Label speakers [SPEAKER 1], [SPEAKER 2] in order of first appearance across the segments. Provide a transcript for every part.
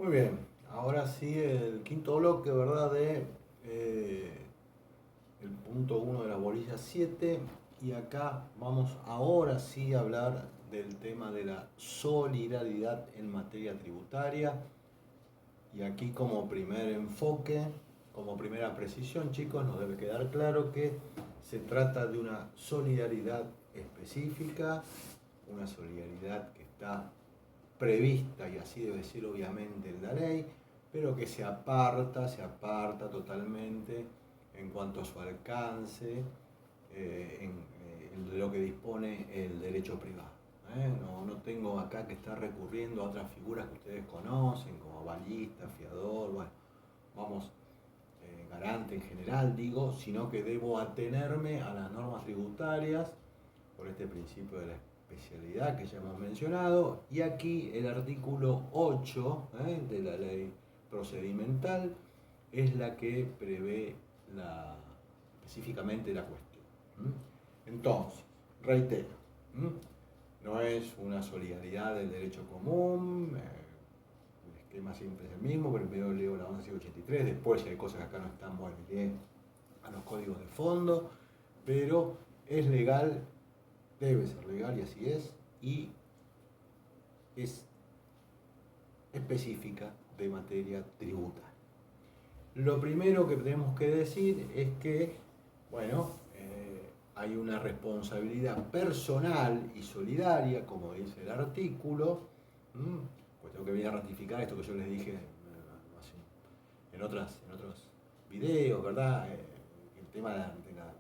[SPEAKER 1] Muy bien, ahora sí el quinto bloque, ¿verdad? El punto uno de la bolilla 7. Y acá vamos ahora sí a hablar del tema de la solidaridad en materia tributaria. Y aquí como primer enfoque, como primera precisión, chicos, nos debe quedar claro que se trata de una solidaridad específica, una solidaridad que está prevista, y así debe ser obviamente en la ley, pero que se aparta totalmente en cuanto a su alcance, en lo que dispone el derecho privado. No tengo acá que estar recurriendo a otras figuras que ustedes conocen, como balista, fiador, bueno, vamos, garante en general, digo, sino que debo atenerme a las normas tributarias por este principio de la especialidad que ya hemos mencionado, y aquí el artículo 8 de la ley procedimental es la que prevé específicamente la cuestión. Entonces, reitero, no es una solidaridad del derecho común, el esquema siempre es el mismo, pero primero leo la 1183, después si hay cosas que acá no están, bueno, iré a los códigos de fondo, pero es legal, debe ser legal y así es, y es específica de materia tributaria. Lo primero que tenemos que decir es que, bueno, hay una responsabilidad personal y solidaria, como dice el artículo, pues tengo que venir a ratificar esto que yo les dije en otros videos, ¿verdad? El tema de la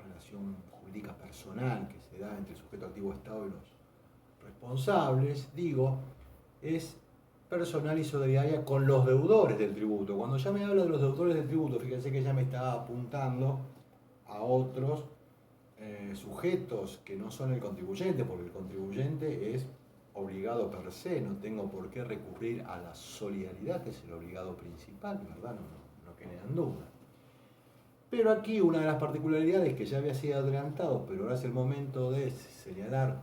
[SPEAKER 1] relación jurídica personal que se da entre el sujeto activo Estado y los responsables, digo, es personal y solidaria con los deudores del tributo. Cuando ya me habla de los deudores del tributo, fíjense que ya me está apuntando a otros sujetos que no son el contribuyente, porque el contribuyente es obligado per se, no tengo por qué recurrir a la solidaridad, que es el obligado principal, ¿verdad? No quedan dudas. Pero aquí una de las particularidades que ya había sido adelantado, pero ahora es el momento de señalar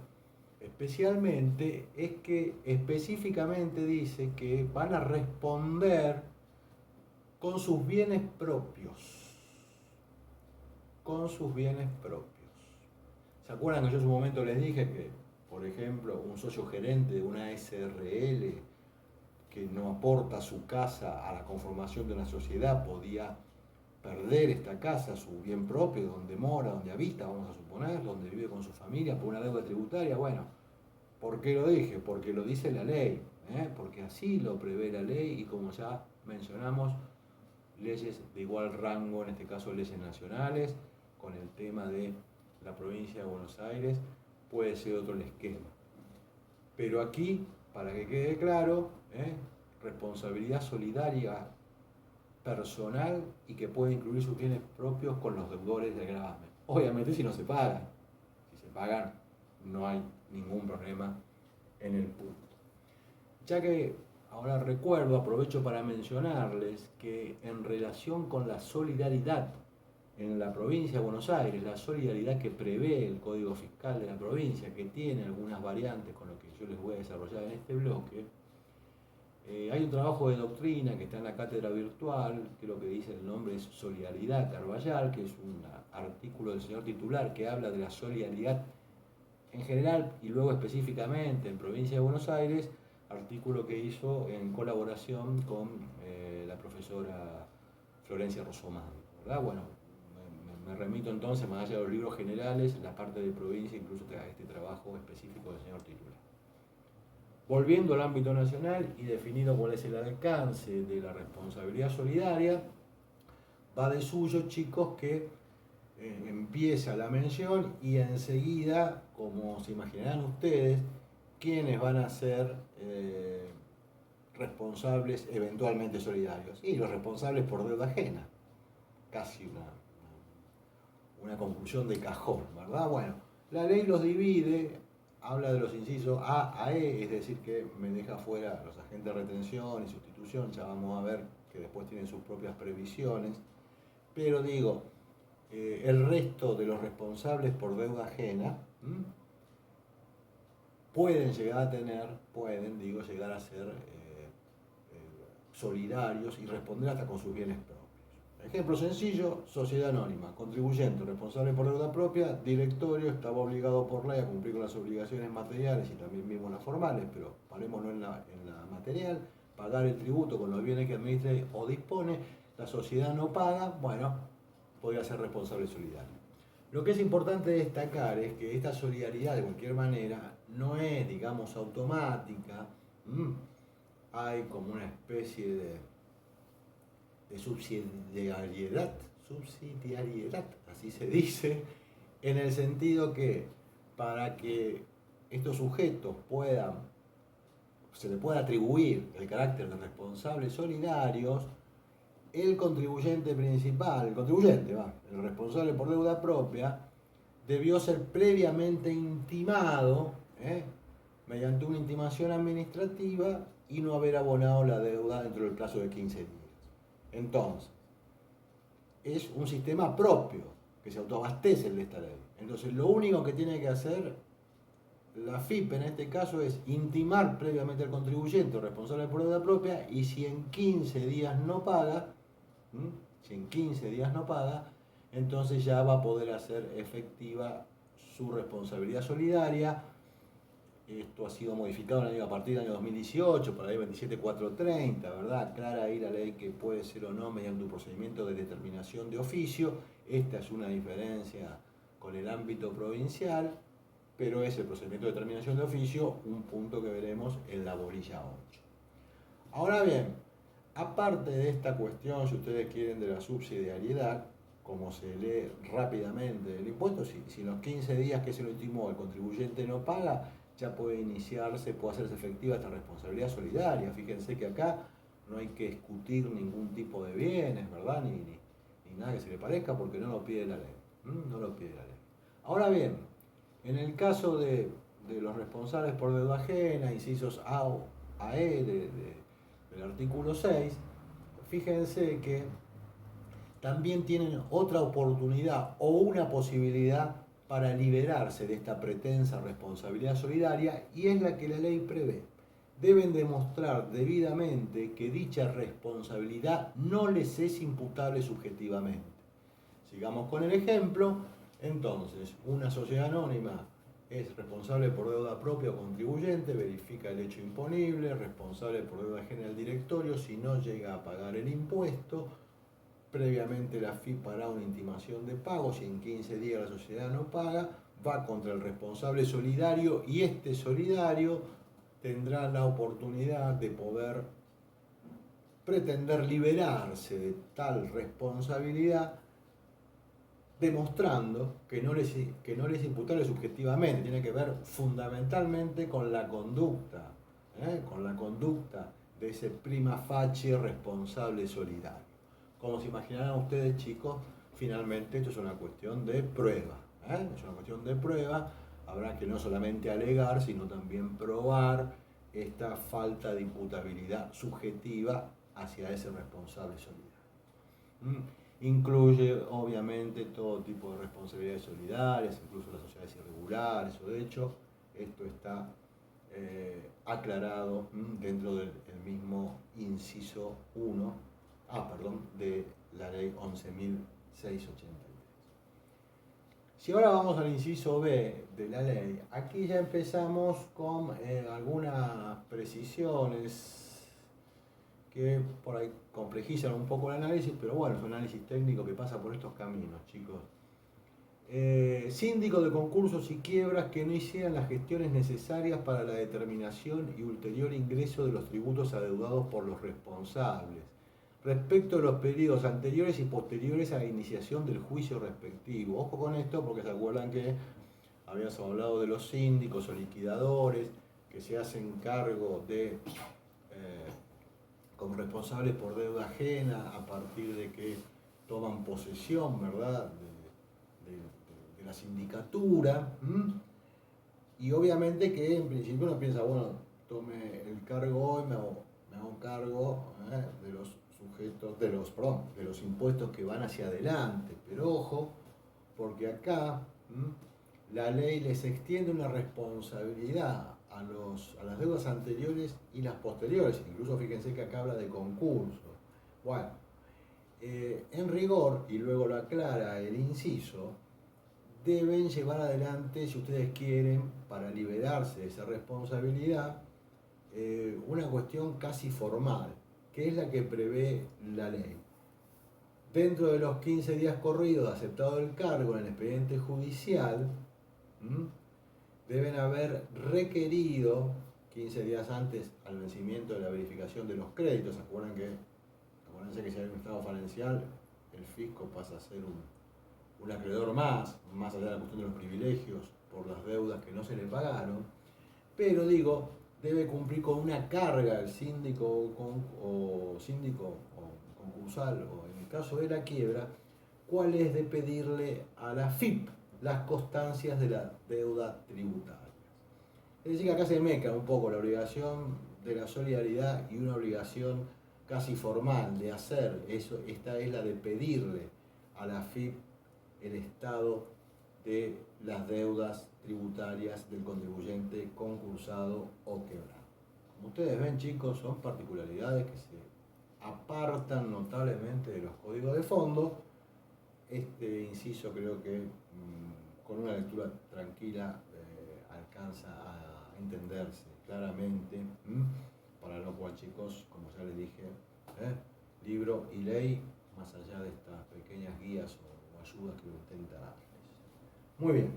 [SPEAKER 1] especialmente, es que específicamente dice que van a responder con sus bienes propios. Con sus bienes propios. ¿Se acuerdan que yo en su momento les dije que, por ejemplo, un socio gerente de una SRL que no aporta su casa a la conformación de una sociedad podía perder esta casa, su bien propio, donde mora, donde habita, vamos a suponer, donde vive con su familia por una deuda tributaria? Bueno, ¿por qué lo dije? Porque lo dice la ley, porque así lo prevé la ley, y como ya mencionamos, leyes de igual rango, en este caso leyes nacionales, con el tema de la provincia de Buenos Aires, puede ser otro el esquema. Pero aquí, para que quede claro, responsabilidad solidaria personal y que puede incluir sus bienes propios con los deudores del gravamen. Obviamente si no se pagan. Si se pagan, no hay ningún problema en el punto. Ya que ahora recuerdo, aprovecho para mencionarles que en relación con la solidaridad en la provincia de Buenos Aires, la solidaridad que prevé el Código Fiscal de la provincia, que tiene algunas variantes con lo que yo les voy a desarrollar en este bloque, hay un trabajo de doctrina que está en la cátedra virtual, que lo que dice el nombre es Solidaridad Carballal, que es un artículo del señor titular que habla de la solidaridad en general y luego específicamente en provincia de Buenos Aires, artículo que hizo en colaboración con la profesora Florencia Rosomán, ¿verdad? Bueno, me remito entonces, más allá de los libros generales, la parte de provincia, incluso a este trabajo específico del señor titular. Volviendo al ámbito nacional y definido cuál es el alcance de la responsabilidad solidaria, va de suyo, chicos, que empieza la mención y enseguida, como se imaginarán ustedes, quiénes van a ser responsables eventualmente solidarios. Y los responsables por deuda ajena. Casi una conclusión de cajón, ¿verdad? Bueno, la ley los divide, habla de los incisos A a E, es decir, que me deja fuera los agentes de retención y sustitución, ya vamos a ver que después tienen sus propias previsiones, pero digo, el resto de los responsables por deuda ajena pueden llegar a tener, llegar a ser solidarios y responder hasta con sus bienes propios. Ejemplo sencillo, sociedad anónima, contribuyente, responsable por deuda propia, directorio, estaba obligado por ley a cumplir con las obligaciones materiales y también mismo las formales, pero parémonos en la material, pagar el tributo con los bienes que administre o dispone, la sociedad no paga, bueno, podría ser responsable solidario. Lo que es importante destacar es que esta solidaridad de cualquier manera no es, digamos, automática. Hay como una especie de subsidiariedad, así se dice, en el sentido que para que estos sujetos se le pueda atribuir el carácter de responsables solidarios, el contribuyente principal, el responsable por deuda propia, debió ser previamente intimado, mediante una intimación administrativa y no haber abonado la deuda dentro del plazo de 15 días. Entonces, es un sistema propio que se autoabastece de esta ley. Entonces, lo único que tiene que hacer la FIP en este caso es intimar previamente al contribuyente responsable por deuda propia, y si en 15 días no paga, entonces ya va a poder hacer efectiva su responsabilidad solidaria. Esto ha sido modificado a partir del año 2018 para la ley 27430, ¿verdad? Aclara ahí la ley que puede ser o no mediante un procedimiento de determinación de oficio. Esta es una diferencia con el ámbito provincial, pero es el procedimiento de determinación de oficio, un punto que veremos en la bolilla 8. Ahora bien, aparte de esta cuestión, si ustedes quieren, de la subsidiariedad, como se lee rápidamente el impuesto, si en los 15 días que se lo intimó el contribuyente no paga, ya puede iniciarse, puede hacerse efectiva esta responsabilidad solidaria. Fíjense que acá no hay que discutir ningún tipo de bienes, ¿verdad? Ni nada que se le parezca, porque no lo pide la ley. No lo pide la ley. Ahora bien, en el caso de los responsables por deuda ajena, incisos A o E del artículo 6, fíjense que también tienen otra oportunidad o una posibilidad para liberarse de esta pretensa responsabilidad solidaria, y es la que la ley prevé. Deben demostrar debidamente que dicha responsabilidad no les es imputable subjetivamente. Sigamos con el ejemplo. Entonces, una sociedad anónima es responsable por deuda propia o contribuyente, verifica el hecho imponible, responsable por deuda ajena al directorio si no llega a pagar el impuesto. Previamente la FIP hará una intimación de pago, si en 15 días la sociedad no paga, va contra el responsable solidario, y este solidario tendrá la oportunidad de poder pretender liberarse de tal responsabilidad, demostrando que no les es imputable subjetivamente. Tiene que ver fundamentalmente con la conducta de ese prima facie responsable solidario. Como se imaginarán ustedes, chicos, finalmente esto es una cuestión de prueba. Es una cuestión de prueba. Habrá que no solamente alegar, sino también probar esta falta de imputabilidad subjetiva hacia ese responsable solidario. Incluye, obviamente, todo tipo de responsabilidades solidarias, incluso las sociedades irregulares, o de hecho, esto está aclarado dentro del mismo inciso 1 de la ley 11.683. Si ahora vamos al inciso B de la ley, aquí ya empezamos con algunas precisiones que por ahí complejizan un poco el análisis, pero bueno, es un análisis técnico que pasa por estos caminos, chicos. Síndicos de concursos y quiebras que no hicieran las gestiones necesarias para la determinación y ulterior ingreso de los tributos adeudados por los responsables, respecto de los periodos anteriores y posteriores a la iniciación del juicio respectivo. Ojo con esto, porque se acuerdan que habíamos hablado de los síndicos o liquidadores que se hacen cargo de como responsables por deuda ajena a partir de que toman posesión, ¿verdad?, de la sindicatura. Y obviamente que en principio uno piensa, bueno, tome el cargo hoy, me hago cargo de los sujetos, de los impuestos que van hacia adelante. Pero ojo, porque acá la ley les extiende una responsabilidad a las deudas anteriores y las posteriores. Incluso fíjense que acá habla de concurso. Bueno, en rigor, y luego lo aclara el inciso, deben llevar adelante, si ustedes quieren, para liberarse de esa responsabilidad, una cuestión casi formal, que es la que prevé la ley. Dentro de los 15 días corridos de aceptado el cargo en el expediente judicial, deben haber requerido, 15 días antes al vencimiento de la verificación de los créditos. Acuérdense que si hay un estado falencial, el fisco pasa a ser un acreedor más allá de la cuestión de los privilegios por las deudas que no se le pagaron. Pero digo, debe cumplir con una carga el síndico o concursal, o en el caso de la quiebra, cuál es de pedirle a la FIP las constancias de la deuda tributaria. Es decir, que acá se mezcla un poco la obligación de la solidaridad y una obligación casi formal de hacer eso. Esta es la de pedirle a la FIP el estado de las deudas tributarias del contribuyente concursado o quebrado. Como ustedes ven, chicos, son particularidades que se apartan notablemente de los códigos de fondo. Este inciso creo que con una lectura tranquila alcanza a entenderse claramente, para lo cual, chicos, como ya les dije, libro y ley, más allá de estas pequeñas guías o ayudas que intenta darles. Muy bien.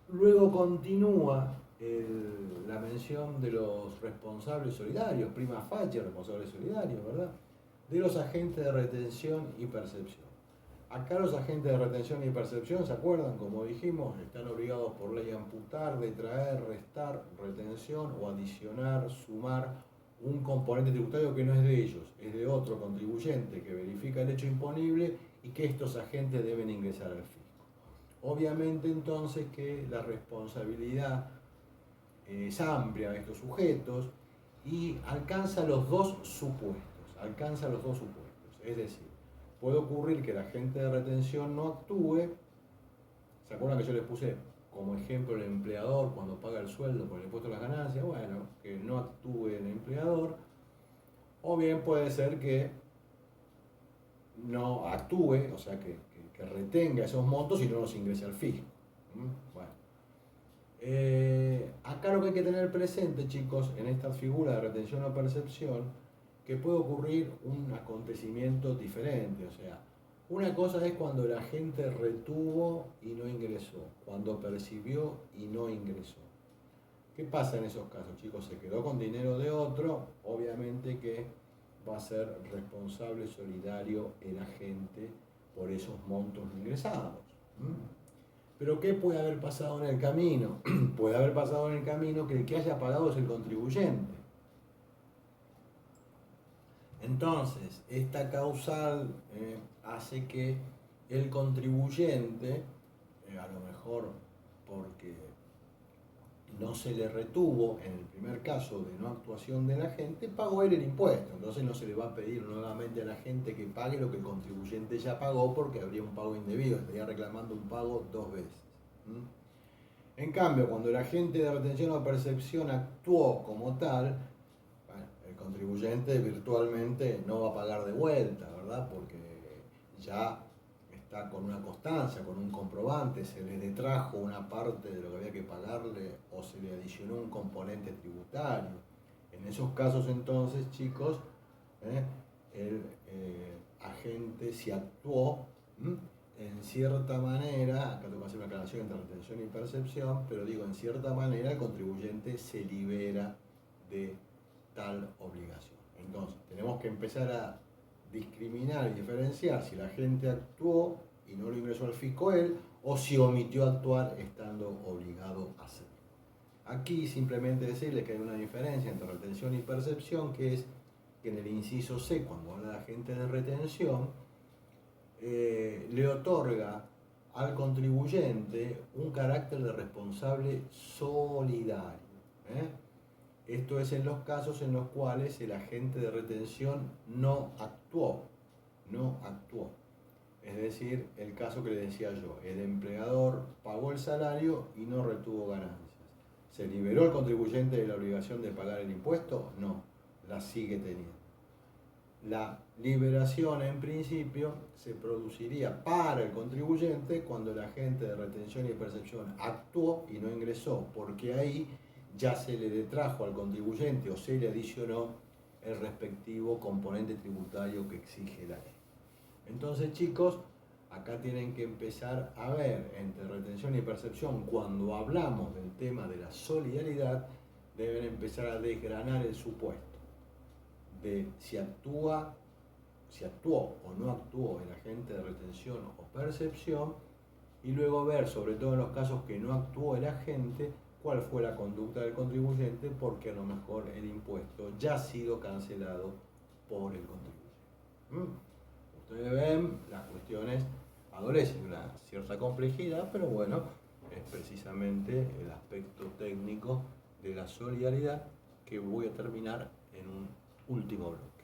[SPEAKER 1] Luego continúa la mención de los responsables solidarios, prima facie responsables solidarios, ¿verdad? De los agentes de retención y percepción. Acá los agentes de retención y percepción, ¿se acuerdan? Como dijimos, están obligados por ley a amputar, detraer, restar, retención o adicionar, sumar un componente tributario que no es de ellos, es de otro contribuyente que verifica el hecho imponible y que estos agentes deben ingresar al fisco. Obviamente entonces que la responsabilidad es amplia de estos sujetos y alcanza los dos supuestos. Es decir, puede ocurrir que el agente de retención no actúe. ¿Se acuerdan que yo les puse como ejemplo el empleador cuando paga el sueldo por el impuesto a las ganancias? Bueno, que no actúe el empleador. O bien puede ser que no actúe, o sea, que retenga esos montos y no los ingrese al fisco. Bueno. Acá lo que hay que tener presente, chicos, en esta figura de retención o percepción, que puede ocurrir un acontecimiento diferente. O sea, una cosa es cuando el agente retuvo y no ingresó, cuando percibió y no ingresó. ¿Qué pasa en esos casos, chicos? Se quedó con dinero de otro, obviamente que va a ser responsable solidario el agente por esos montos ingresados. Pero ¿qué puede haber pasado en el camino? Puede haber pasado en el camino que el que haya pagado es el contribuyente. Entonces, esta causal hace que el contribuyente, a lo mejor porque no se le retuvo en el primer caso de no actuación del agente, pagó él el impuesto. Entonces no se le va a pedir nuevamente al agente que pague lo que el contribuyente ya pagó, porque habría un pago indebido, estaría reclamando un pago dos veces. En cambio, cuando el agente de retención o percepción actuó como tal, bueno, el contribuyente virtualmente no va a pagar de vuelta, ¿verdad? Porque ya está con una constancia, con un comprobante, se le detrajo una parte de lo que había que pagarle o se le adicionó un componente tributario. En esos casos entonces, chicos, el agente si actuó en cierta manera, acá tengo que hacer una aclaración entre retención y percepción, pero digo, en cierta manera el contribuyente se libera de tal obligación. Entonces, tenemos que empezar a discriminar y diferenciar si la gente actuó y no lo ingresó al fisco él, o si omitió actuar estando obligado a hacerlo. Aquí simplemente decirles que hay una diferencia entre retención y percepción, que es que en el inciso C, cuando habla de agente de retención, le otorga al contribuyente un carácter de responsable solidario. Esto es en los casos en los cuales el agente de retención no actuó. Es decir, el caso que le decía yo, el empleador pagó el salario y no retuvo ganancias. ¿Se liberó el contribuyente de la obligación de pagar el impuesto? No, la sigue teniendo. La liberación en principio se produciría para el contribuyente cuando el agente de retención y percepción actuó y no ingresó, porque ahí ya se le detrajo al contribuyente o se le adicionó el respectivo componente tributario que exige la ley. Entonces, chicos, acá tienen que empezar a ver entre retención y percepción, cuando hablamos del tema de la solidaridad, deben empezar a desgranar el supuesto de si actuó o no actuó el agente de retención o percepción, y luego ver, sobre todo en los casos que no actuó el agente, cuál fue la conducta del contribuyente, porque a lo mejor el impuesto ya ha sido cancelado por el contribuyente. Ustedes ven, las cuestiones adolecen una cierta complejidad, pero bueno, es precisamente el aspecto técnico de la solidaridad que voy a terminar en un último bloque.